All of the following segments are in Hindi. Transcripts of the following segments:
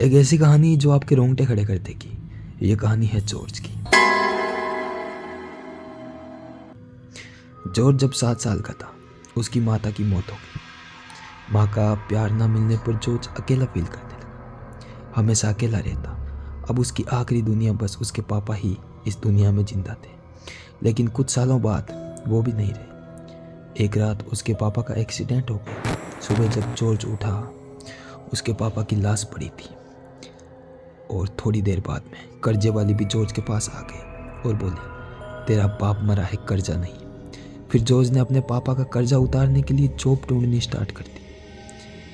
एक ऐसी कहानी जो आपके रोंगटे खड़े कर देगी। ये कहानी है जॉर्ज की। जॉर्ज जब 7 साल का था, उसकी माता की मौत हो गई। माँ का प्यार ना मिलने पर जॉर्ज अकेला फील करने लगा, हमेशा अकेला रहता। अब उसकी आखिरी दुनिया बस उसके पापा ही इस दुनिया में जिंदा थे। लेकिन कुछ सालों बाद वो भी नहीं रहे। एक रात उसके पापा का एक्सीडेंट हो गया। सुबह जब जॉर्ज उठा, उसके पापा की लाश पड़ी थी। और थोड़ी देर बाद में कर्जे वाली भी जॉर्ज के पास आ गई और बोली, तेरा बाप मरा है, कर्जा नहीं। फिर जॉर्ज ने अपने पापा का कर्जा उतारने के लिए जॉब ढूंढनी स्टार्ट कर दी।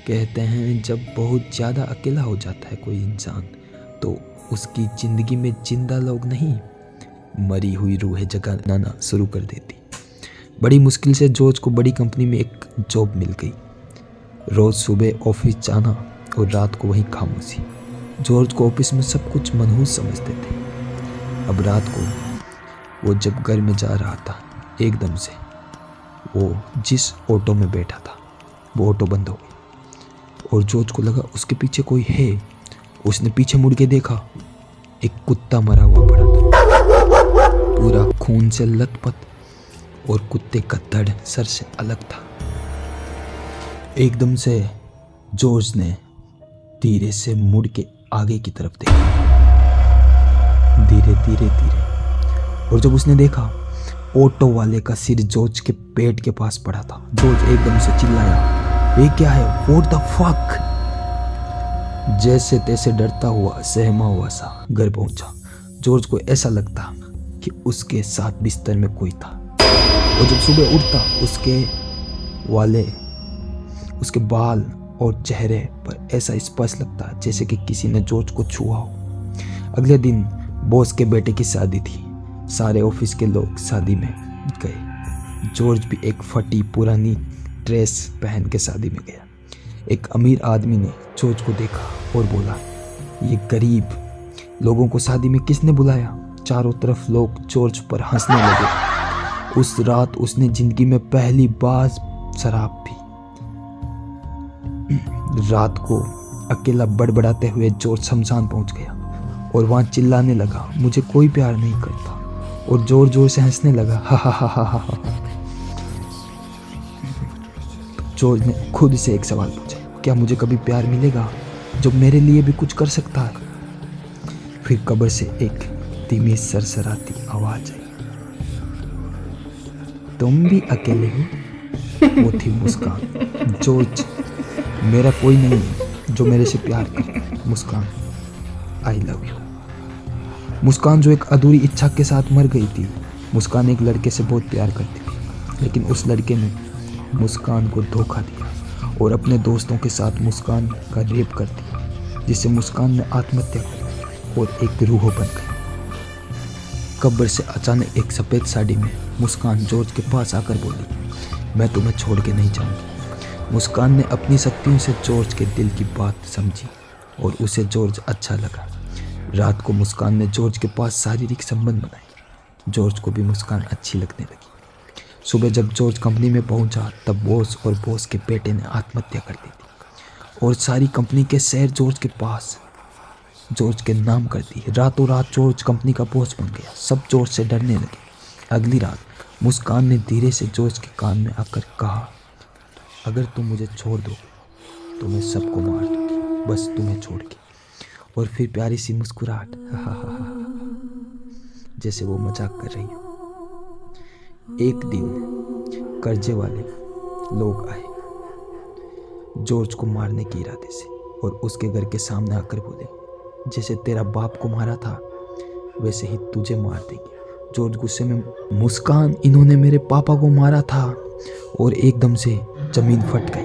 कहते हैं जब बहुत ज़्यादा अकेला हो जाता है कोई इंसान, तो उसकी ज़िंदगी में जिंदा लोग नहीं, मरी हुई रूहें जगह लाना शुरू कर देती। बड़ी मुश्किल से जॉर्ज को बड़ी कंपनी में एक जॉब मिल गई। रोज़ सुबह ऑफिस जाना और रात को वहीं खामोशी। जॉर्ज को ऑफिस में सब कुछ मनहूस समझते थे। अब रात को वो जब घर में जा रहा था, एकदम से वो जिस ऑटो में बैठा था वो ऑटो बंद हो गई और जॉर्ज को लगा उसके पीछे कोई है। उसने पीछे मुड़ के देखा, एक कुत्ता मरा हुआ पड़ा था, पूरा खून से लथपथ और कुत्ते का धड़ सर से अलग था। एकदम से जॉर्ज ने धीरे से मुड़ के आगे की तरफ देखा, धीरे धीरे धीरे, और जब उसने देखा ऑटो वाले का सिर जॉर्ज के पेट के पास पड़ा था। जॉर्ज एकदम से चिल्लाया, ये क्या है, व्हाट द फक। जैसे तैसे डरता हुआ सहमा हुआ सा घर पहुंचा। जॉर्ज को ऐसा लगता कि उसके साथ बिस्तर में कोई था। और जब सुबह उठता, उसके बाल और चेहरे पर ऐसा स्पर्श लगता जैसे कि किसी ने जॉर्ज को छुआ हो। अगले दिन बॉस के बेटे की शादी थी। सारे ऑफिस के लोग शादी में गए। जॉर्ज भी एक फटी पुरानी ड्रेस पहन के शादी में गया। एक अमीर आदमी ने जॉर्ज को देखा और बोला, ये गरीब लोगों को शादी में किसने बुलाया। चारों तरफ लोग जॉर्ज पर हंसने लगे। उस रात उसने जिंदगी में पहली बार शराब पी। रात को अकेला बड़बड़ाते हुए जॉर्ज शमशान पहुंच गया और वहां चिल्लाने लगा, मुझे कोई प्यार नहीं करता। और जोर जोर से हंसने लगा, हा हा हा हा हा हा। जॉर्ज ने खुद से एक सवाल पूछा, क्या मुझे कभी प्यार मिलेगा जो मेरे लिए भी कुछ कर सकता है। फिर कब्र से एक धीमी सरसराती आवाज आई, तुम भी अकेले हो। वो थी मुस्कान। जॉर्ज, मेरा कोई नहीं है जो मेरे से प्यार करे। मुस्कान, आई लव यू। मुस्कान जो एक अधूरी इच्छा के साथ मर गई थी। मुस्कान एक लड़के से बहुत प्यार करती थी, लेकिन उस लड़के ने मुस्कान को धोखा दिया और अपने दोस्तों के साथ मुस्कान का रेप कर दिया, जिससे मुस्कान ने आत्महत्या कर और एक रूह बन गई। कब्र से अचानक एक सफ़ेद साड़ी में मुस्कान जॉर्ज के पास आकर बोली, मैं तुम्हें छोड़ के नहीं जाऊंगी। मुस्कान ने अपनी शक्तियों से जॉर्ज के दिल की बात समझी और उसे जॉर्ज अच्छा लगा। रात को मुस्कान ने जॉर्ज के पास शारीरिक संबंध बनाए। जॉर्ज को भी मुस्कान अच्छी लगने लगी। सुबह जब जॉर्ज कंपनी में पहुंचा, तब बॉस और बॉस के बेटे ने आत्महत्या कर ली थी और सारी कंपनी के शेयर जॉर्ज के नाम कर दिए। रातों रात जॉर्ज कंपनी का बॉस बन गया। सब जॉर्ज से डरने लगे। अगली रात मुस्कान ने धीरे से जॉर्ज के कान में आकर कहा, अगर तुम मुझे छोड़ दो तो मैं सबको मार दूंगी, बस तुम्हें छोड़ के। और फिर प्यारी सी मुस्कुराहट, जैसे वो मजाक कर रही हो। एक दिन कर्जे वाले लोग आए जॉर्ज को मारने के इरादे से और उसके घर के सामने आकर बोले, जैसे तेरा बाप को मारा था वैसे ही तुझे मार देंगे। जॉर्ज गुस्से में, मुस्कान, इन्होंने मेरे पापा को मारा था। और एकदम से जमीन फट गई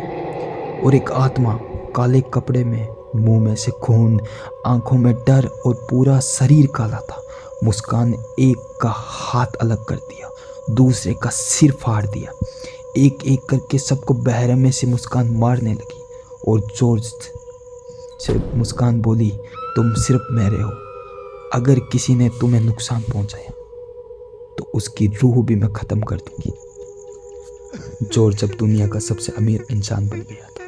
और एक आत्मा काले कपड़े में, मुंह में से खून, आंखों में डर और पूरा शरीर काला था। मुस्कान ने एक का हाथ अलग कर दिया, दूसरे का सिर फाड़ दिया। एक एक करके सबको बहरमे से मुस्कान मारने लगी और जॉर्ज से मुस्कान बोली, तुम सिर्फ मेरे हो। अगर किसी ने तुम्हें नुकसान पहुंचाया तो उसकी रूह भी मैं ख़त्म कर दूंगी। जॉर्ज अब दुनिया का सबसे अमीर इंसान बन गया था।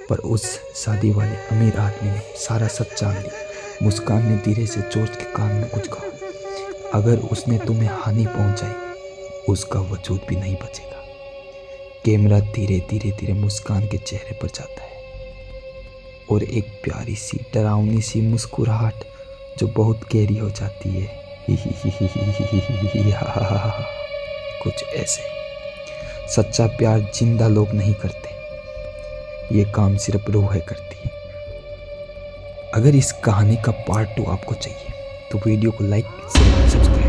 पर उस शादी वाले अमीर आदमी ने सारा सच जान लिया। मुस्कान ने धीरे से जॉर्ज के कान में कुछ कहा, अगर उसने तुम्हें हानि पहुंचाई उसका वजूद भी नहीं बचेगा। कैमरा धीरे धीरे धीरे मुस्कान के चेहरे पर जाता है और एक प्यारी सी डरावनी सी मुस्कुराहट जो बहुत गहरी हो जाती है, कुछ ऐसे। सच्चा प्यार जिंदा लोग नहीं करते, ये काम सिर्फ रूहें करती है। अगर इस कहानी का पार्ट 2 आपको चाहिए तो वीडियो को लाइक, शेयर, सब्सक्राइब